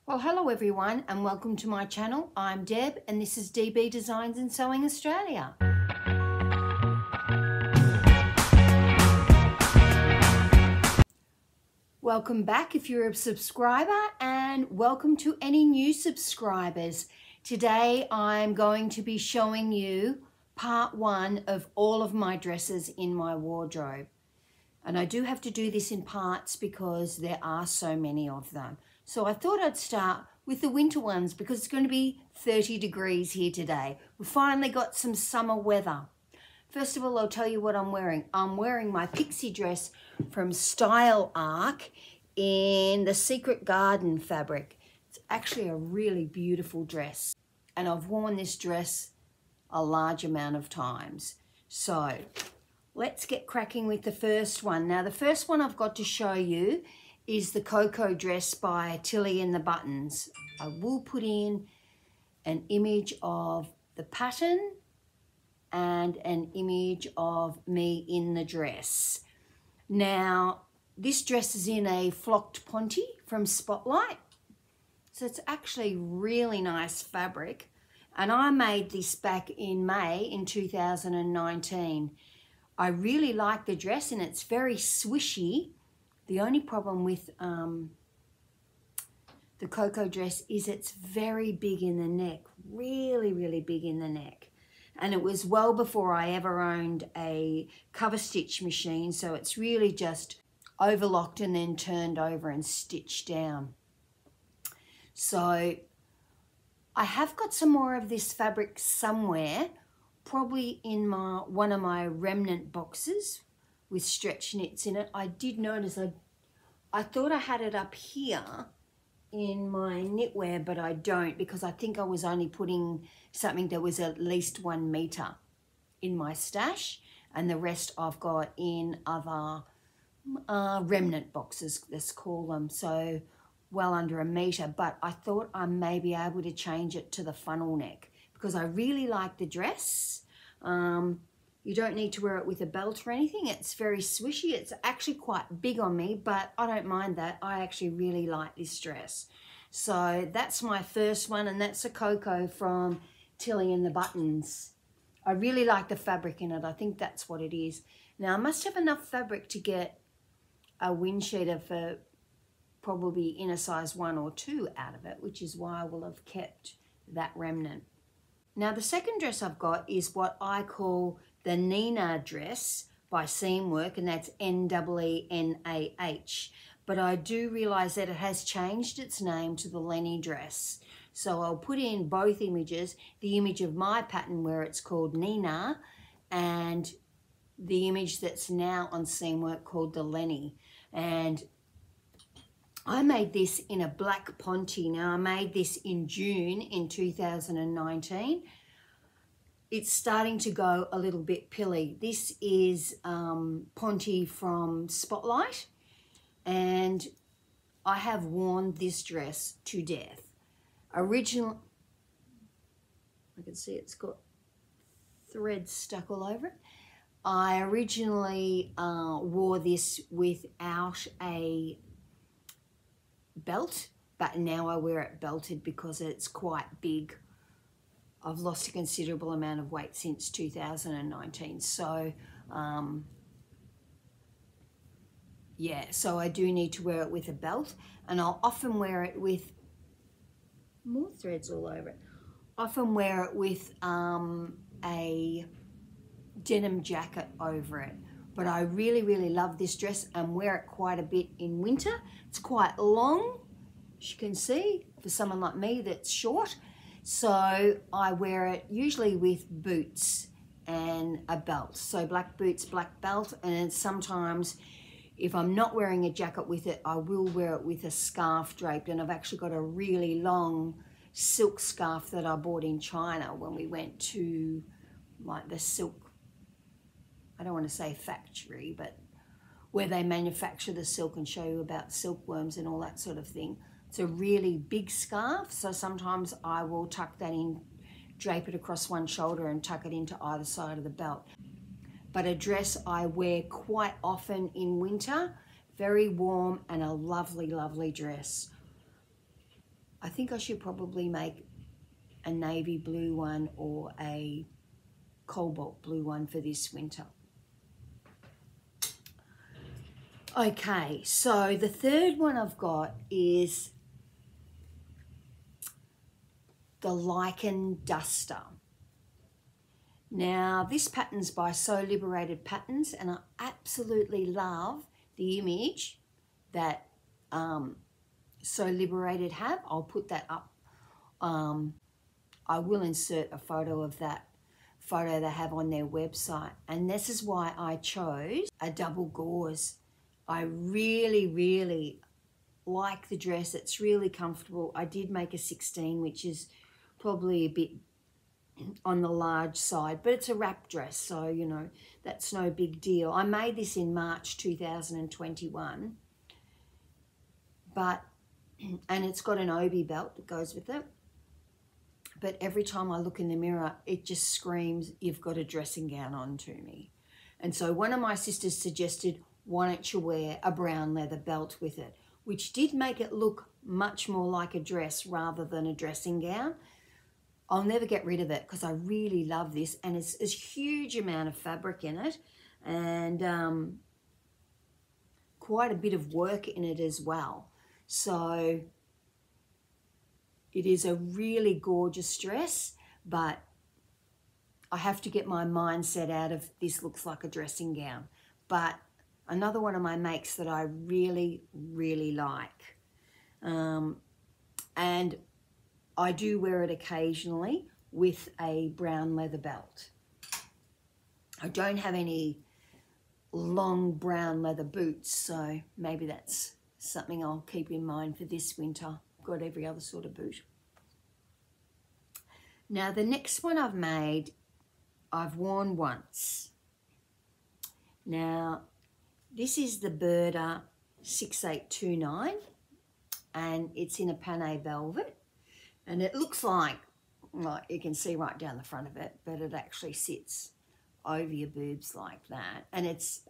Well, hello everyone and welcome to my channel. I'm Deb and this is DB Designs and Sewing Australia. Welcome back if you're a subscriber, and welcome to any new subscribers. Today I'm going to be showing you part one of all of my dresses in my wardrobe. And I do have to do this in parts because there are so many of them. So I thought I'd start with the winter ones because it's going to be 30 degrees here today. We've finally got some summer weather. First of all, I'll tell you what I'm wearing. I'm wearing my pixie dress from Style Arc in the Secret Garden fabric. It's actually a really beautiful dress. And I've worn this dress a large amount of times. So let's get cracking with the first one. Now, the first one I've got to show you is the Coco dress by Tilly and the Buttons. I will put in an image of the pattern and an image of me in the dress. Now, this dress is in a flocked ponte from Spotlight. So it's actually really nice fabric. And I made this back in May in 2019. I really like the dress and it's very swishy. The only problem with the Coco dress is it's very big in the neck, really, really big in the neck. And it was well before I ever owned a cover stitch machine, so it's really just overlocked and then turned over and stitched down. So I have got some more of this fabric somewhere, probably in one of my remnant boxes with stretch knits in it. I did notice I thought I had it up here in my knitwear, but I don't, because I think I was only putting something that was at least 1 meter in my stash, and the rest I've got in other remnant boxes, let's call them, so well under 1 meter. But I thought I may be able to change it to the funnel neck because I really like the dress. You don't need to wear it with a belt or anything. It's very swishy. It's actually quite big on me, but I don't mind that. I actually really like this dress. So that's my first one, and that's a Coco from Tilly and the Buttons. I really like the fabric in it. I think that's what it is. Now, I must have enough fabric to get a wind sheeter for probably in a size 1 or 2 out of it, which is why I will have kept that remnant. Now, the second dress I've got is what I call the Nina dress by Seamwork, and that's N-E-E-N-A-H. But I do realise that it has changed its name to the Lenny dress. So I'll put in both images, the image of my pattern where it's called Nina and the image that's now on Seamwork called the Lenny. And I made this in a black ponte. Now, I made this in June in 2019. It's starting to go a little bit pilly. This is ponte from Spotlight, and I have worn this dress to death. I can see it's got threads stuck all over it. I originally wore this without a belt, but now I wear it belted because it's quite big. I've lost a considerable amount of weight since 2019, so yeah, so I do need to wear it with a belt, and I'll often wear it with more threads all over it. Often wear it with a denim jacket over it. But I really, really love this dress and wear it quite a bit in winter. It's quite long, as you can see, for someone like me that's short. So I wear it usually with boots and a belt. So black boots, black belt, and sometimes if I'm not wearing a jacket with it, I will wear it with a scarf draped. And I've actually got a really long silk scarf that I bought in China when we went to like the silk, I don't want to say factory, but where they manufacture the silk and show you about silkworms and all that sort of thing. It's a really big scarf, so sometimes I will tuck that in, drape it across one shoulder and tuck it into either side of the belt. But a dress I wear quite often in winter, very warm and a lovely, lovely dress. I I think I should probably make a navy blue one or a cobalt blue one for this winter. Okay, so the third one I've got is the Lichen Duster. Now, this pattern's by So Liberated Patterns, and I absolutely love the image that So Liberated have. I'll put that up. I will insert a photo of that photo they have on their website. And this is why I chose a double gauze. I really, really like the dress. It's really comfortable. I did make a 16, which is probably a bit on the large side, but it's a wrap dress, so you know that's no big deal. I made this in March 2021, and it's got an obi belt that goes with it, but every time I look in the mirror it just screams, you've got a dressing gown on to me. And so one of my sisters suggested, why don't you wear a brown leather belt with it, which did make it look much more like a dress rather than a dressing gown. I'll never get rid of it because I really love this, and it's a huge amount of fabric in it, and quite a bit of work in it as well. So it is a really gorgeous dress, but I have to get my mindset out of this looks like a dressing gown. But another one of my makes that I really, really like. And I do wear it occasionally with a brown leather belt. I don't have any long brown leather boots, so maybe that's something I'll keep in mind for this winter. I've got every other sort of boot. Now the next one I've made, I've worn once. Now this is the Burda 6829, and it's in a Panay velvet. And it looks like you can see right down the front of it, but it actually sits over your boobs like that. And it's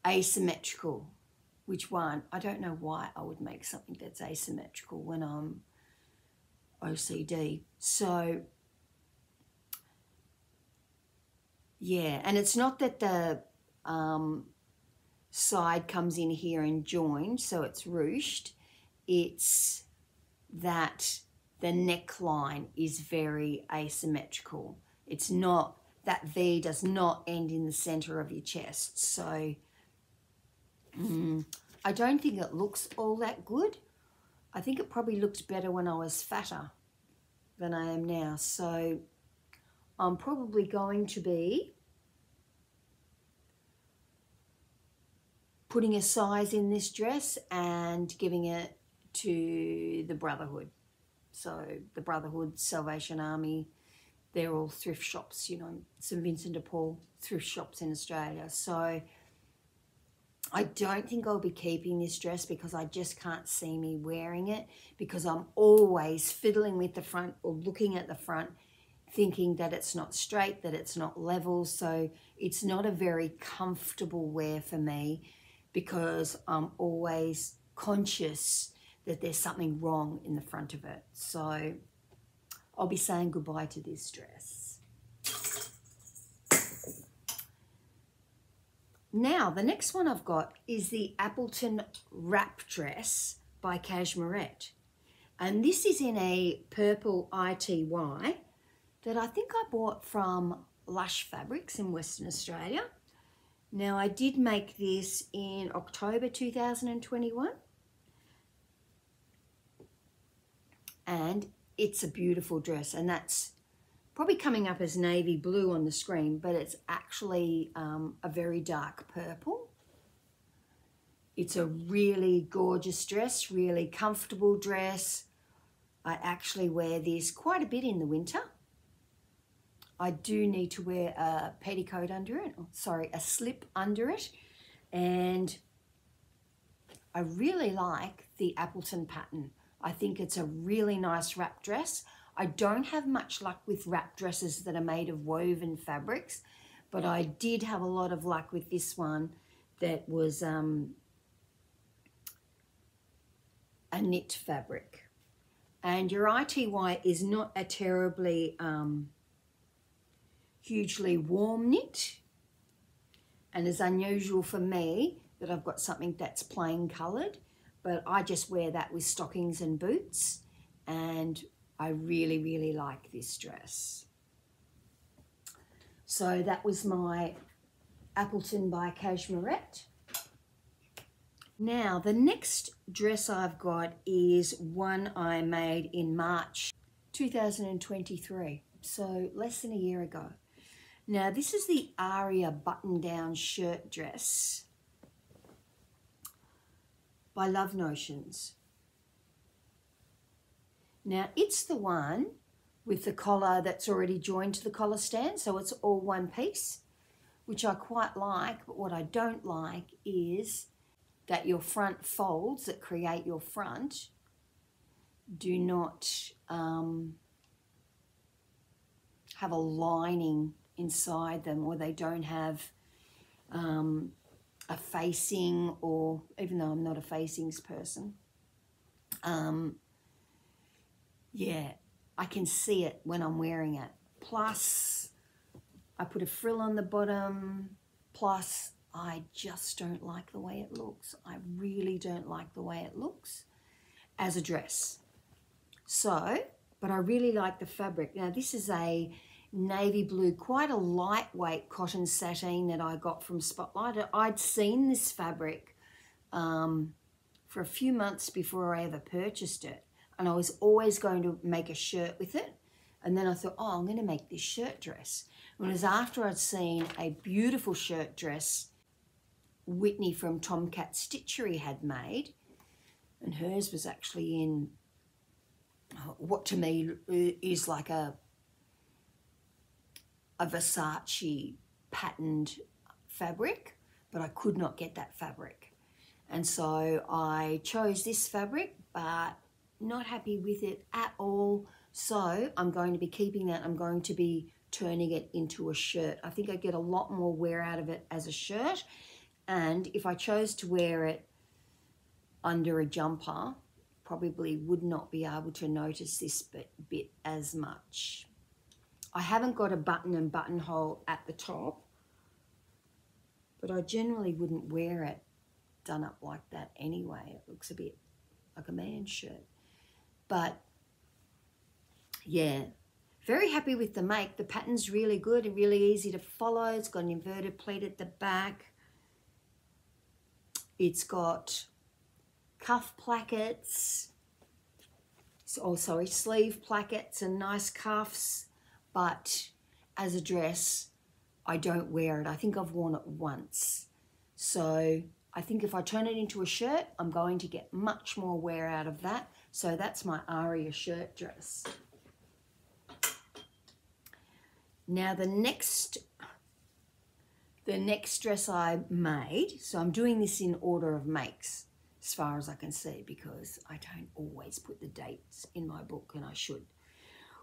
asymmetrical, which one, I don't know why I would make something that's asymmetrical when I'm OCD. So, yeah, and it's not that the side comes in here and joined, so it's ruched. It's that the neckline is very asymmetrical. It's not, that V does not end in the center of your chest. So I don't think it looks all that good. I think it probably looked better when I was fatter than I am now. So I'm probably going to be putting a size in this dress and giving it to the Brotherhood. So the Brotherhood, Salvation Army, they're all thrift shops, you know, St Vincent de Paul thrift shops in Australia. So I don't think I'll be keeping this dress because I just can't see me wearing it, because I'm always fiddling with the front or looking at the front thinking that it's not straight, that it's not level. So it's not a very comfortable wear for me because I'm always conscious that there's something wrong in the front of it. So I'll be saying goodbye to this dress. Now, the next one I've got is the Appleton wrap dress by Cashmerette. And this is in a purple ITY that I think I bought from Lush Fabrics in Western Australia. Now, I did make this in October 2021. And it's a beautiful dress, and that's probably coming up as navy blue on the screen, but it's actually a very dark purple. It's a really gorgeous dress, really comfortable dress. I actually wear this quite a bit in the winter. I do need to wear a petticoat under it, sorry, a slip under it, and I really like the Appleton pattern. I think it's a really nice wrap dress. I don't have much luck with wrap dresses that are made of woven fabrics, but I did have a lot of luck with this one that was a knit fabric. And your ITY is not a terribly hugely warm knit, and is unusual for me that I've got something that's plain coloured, but I just wear that with stockings and boots, and I really, really like this dress. So that was my Appleton by Cashmerette. Now, the next dress I've got is one I made in March 2023, so less than a year ago. Now, this is the Aria button-down shirt dress by Love Notions. Now, it's the one with the collar that's already joined to the collar stand, so it's all one piece, which I quite like, but what I don't like is that your front folds that create your front do not have a lining inside them, or they don't have a facing, or even though I'm not a facings person, yeah, I can see it when I'm wearing it. Plus, I put a frill on the bottom. Plus, I just don't like the way it looks. I really don't like the way it looks as a dress. So, but I really like the fabric. Now, this is a navy blue, quite a lightweight cotton sateen that I got from Spotlight. I'd seen this fabric for a few months before I ever purchased it, and I was always going to make a shirt with it. And then I thought, oh, I'm going to make this shirt dress. And it was after I'd seen a beautiful shirt dress Whitney from Tomcat Stitchery had made, and hers was actually in what to me is like a Versace patterned fabric, but I could not get that fabric. And so I chose this fabric, but not happy with it at all. So I'm going to be keeping that. I'm going to be turning it into a shirt. I think I get a lot more wear out of it as a shirt. And if I chose to wear it under a jumper, probably would not be able to notice this bit as much. I haven't got a button and buttonhole at the top, but I generally wouldn't wear it done up like that anyway. It looks a bit like a man's shirt. But yeah, very happy with the make. The pattern's really good and really easy to follow. It's got an inverted pleat at the back. It's got cuff plackets, sleeve plackets and nice cuffs. But as a dress, I don't wear it. I think I've worn it once. So I think if I turn it into a shirt, I'm going to get much more wear out of that. So that's my Aria shirt dress. Now the next dress I made, so I'm doing this in order of makes as far as I can see, because I don't always put the dates in my book, and I should,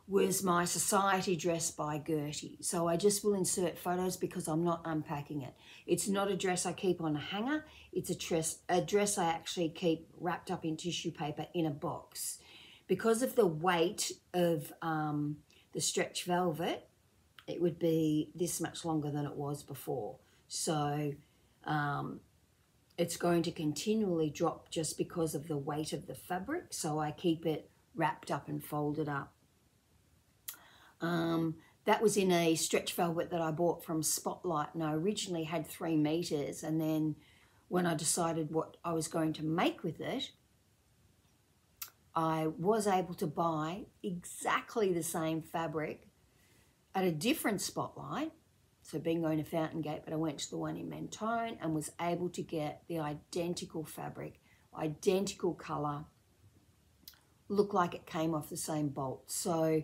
was my Society dress by Gertie. So I just will insert photos because I'm not unpacking it. It's not a dress I keep on a hanger. It's a dress I actually keep wrapped up in tissue paper in a box. Because of the weight of the stretch velvet, it would be this much longer than it was before. So it's going to continually drop just because of the weight of the fabric. So I keep it wrapped up and folded up. That was in a stretch velvet that I bought from Spotlight, and I originally had 3 meters, and then when I decided what I was going to make with it, I was able to buy exactly the same fabric at a different Spotlight. So being going to Fountain Gate, but I went to the one in Mentone and was able to get the identical fabric, identical color, looked like it came off the same bolt. So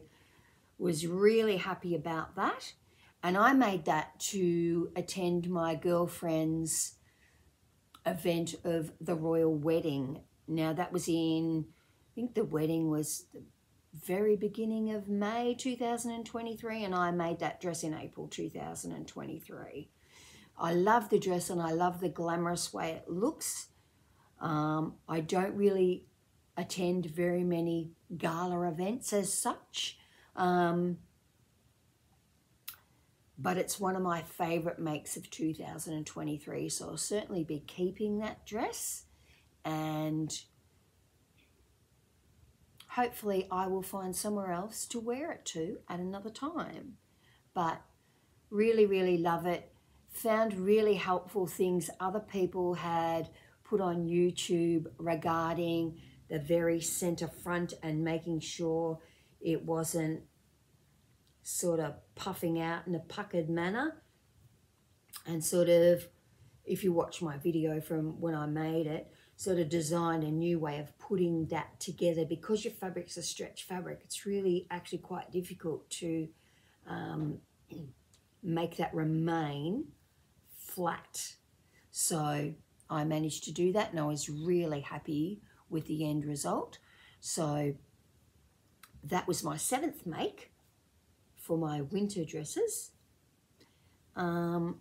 was really happy about that. And I made that to attend my girlfriend's event of the royal wedding. Now that was in, I think the wedding was the very beginning of May 2023, and I made that dress in April 2023. I love the dress and I love the glamorous way it looks. I don't really attend very many gala events as such. But it's one of my favourite makes of 2023, so I'll certainly be keeping that dress, and hopefully I will find somewhere else to wear it to at another time. But really, really love it. Found really helpful things other people had put on YouTube regarding the very centre front and making sure it wasn't sort of puffing out in a puckered manner, and sort of, if you watch my video from when I made it, sort of designed a new way of putting that together. Because your fabric's a stretch fabric, it's really actually quite difficult to make that remain flat. So I managed to do that, and I was really happy with the end result. So that was my 7th make for my winter dresses. The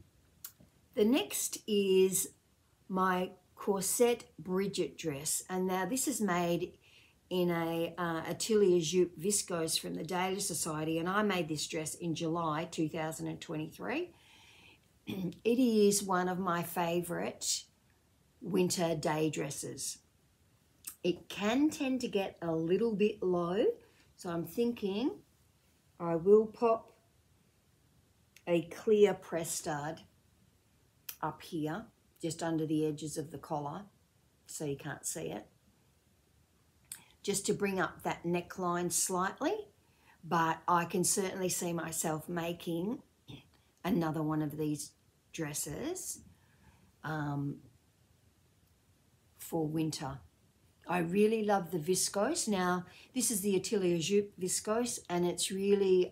next is my Corset Bridget dress, and now this is made in a Atelier Jupe viscose from the Daily Society, and I made this dress in July 2023. It is one of my favourite winter day dresses. It can tend to get a little bit low, so I'm thinking I will pop a clear press stud up here, just under the edges of the collar, so you can't see it, just to bring up that neckline slightly. But I can certainly see myself making another one of these dresses for winter. I really love the viscose. Now, this is the Atelier Jupe viscose, and it's really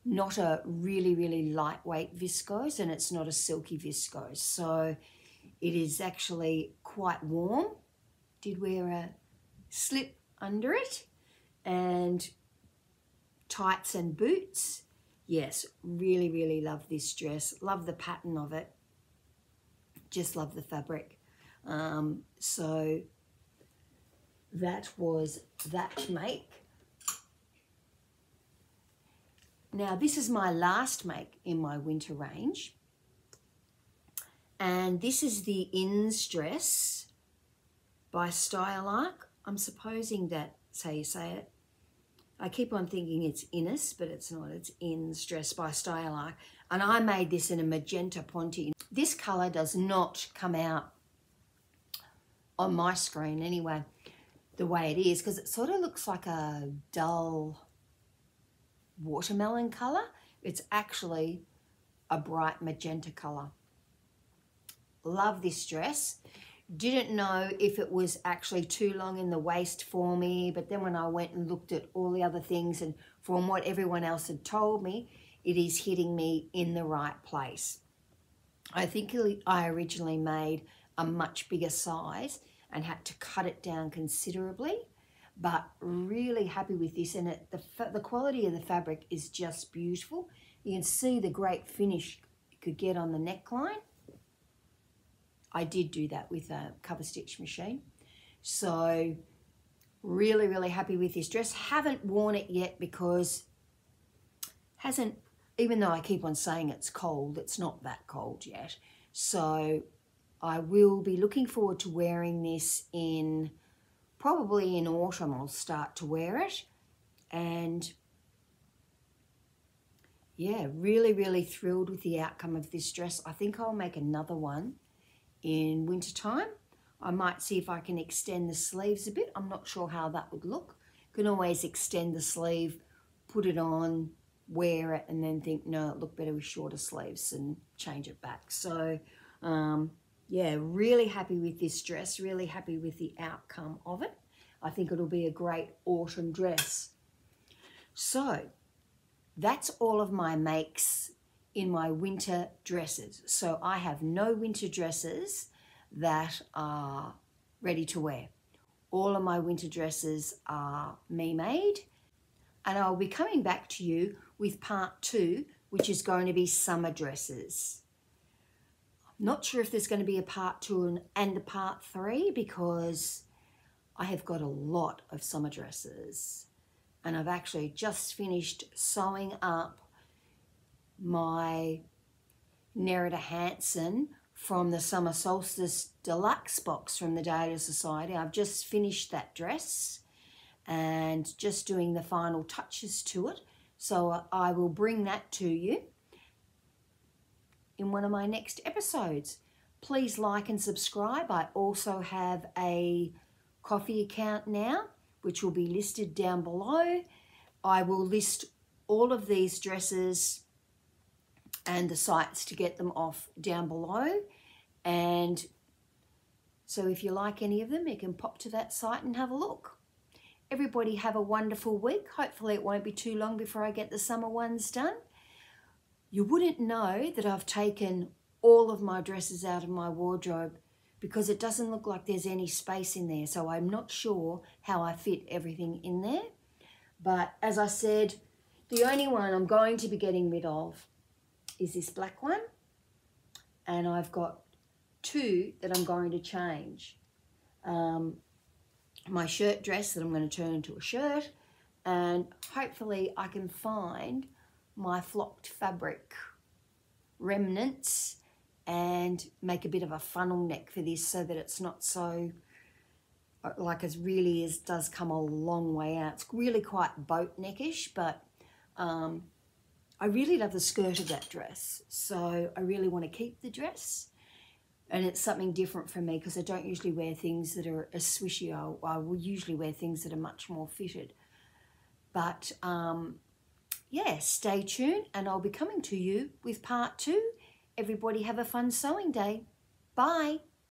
not a really lightweight viscose, and it's not a silky viscose. So it is actually quite warm. Did wear a slip under it, and tights and boots. Yes, really love this dress. Love the pattern of it. Just love the fabric. So that was that make. Now this is my last make in my winter range, and this is the Inns dress by Stylark. I'm supposing that's how you say it. I keep on thinking it's Innis, but it's not. It's Inns dress by Stylark, and I made this in a magenta ponte. This colour does not come out on my screen anyway the way it is, because it sort of looks like a dull watermelon colour. It's actually a bright magenta colour. Love this dress. Didn't know if it was actually too long in the waist for me, but then when I went and looked at all the other things, and from what everyone else had told me, it is hitting me in the right place. I think I originally made a much bigger size and had to cut it down considerably, but really happy with this. And the quality of the fabric is just beautiful. You can see the great finish you could get on the neckline. I did do that with a cover stitch machine. So really happy with this dress. Haven't worn it yet because even though I keep on saying it's cold, it's not that cold yet. So I will be looking forward to wearing this probably in autumn. I'll start to wear it. And yeah, really thrilled with the outcome of this dress. I think I'll make another one in winter time. I might see if I can extend the sleeves a bit. I'm not sure how that would look. Can always extend the sleeve, put it on, wear it, and then think, no, it looked better with shorter sleeves, and change it back. So yeah, really happy with this dress, really happy with the outcome of it. I think it'll be a great autumn dress. So that's all of my makes in my winter dresses. So I have no winter dresses that are ready to wear. All of my winter dresses are me made, and I'll be coming back to you with part 2, which is going to be summer dresses. I'm not sure if there's going to be a part 2 and a part 3, because I have got a lot of summer dresses, and I've actually just finished sewing up my Nerida Hansen from the Summer Solstice Deluxe box from the Dahlia Society. I've just finished that dress and just doing the final touches to it. So I will bring that to you in one of my next episodes. Please like and subscribe. I also have a Ko-fi account now, which will be listed down below. I will list all of these dresses and the sites to get them off down below. And so if you like any of them, you can pop to that site and have a look. Everybody have a wonderful week. Hopefully it won't be too long before I get the summer ones done. You wouldn't know that I've taken all of my dresses out of my wardrobe because it doesn't look like there's any space in there. So I'm not sure how I fit everything in there. But as I said, the only one I'm going to be getting rid of is this black one. And I've got 2 that I'm going to change. My shirt dress that I'm going to turn into a shirt, and hopefully I can find my flocked fabric remnants and make a bit of a funnel neck for this so that it's not so, like it really is, does come a long way out. It's really quite boat neckish, but I really love the skirt of that dress, so I really want to keep the dress. And it's something different for me because I don't usually wear things that are as swishy. I will usually wear things that are much more fitted. But yeah, stay tuned and I'll be coming to you with part 2. Everybody have a fun sewing day. Bye.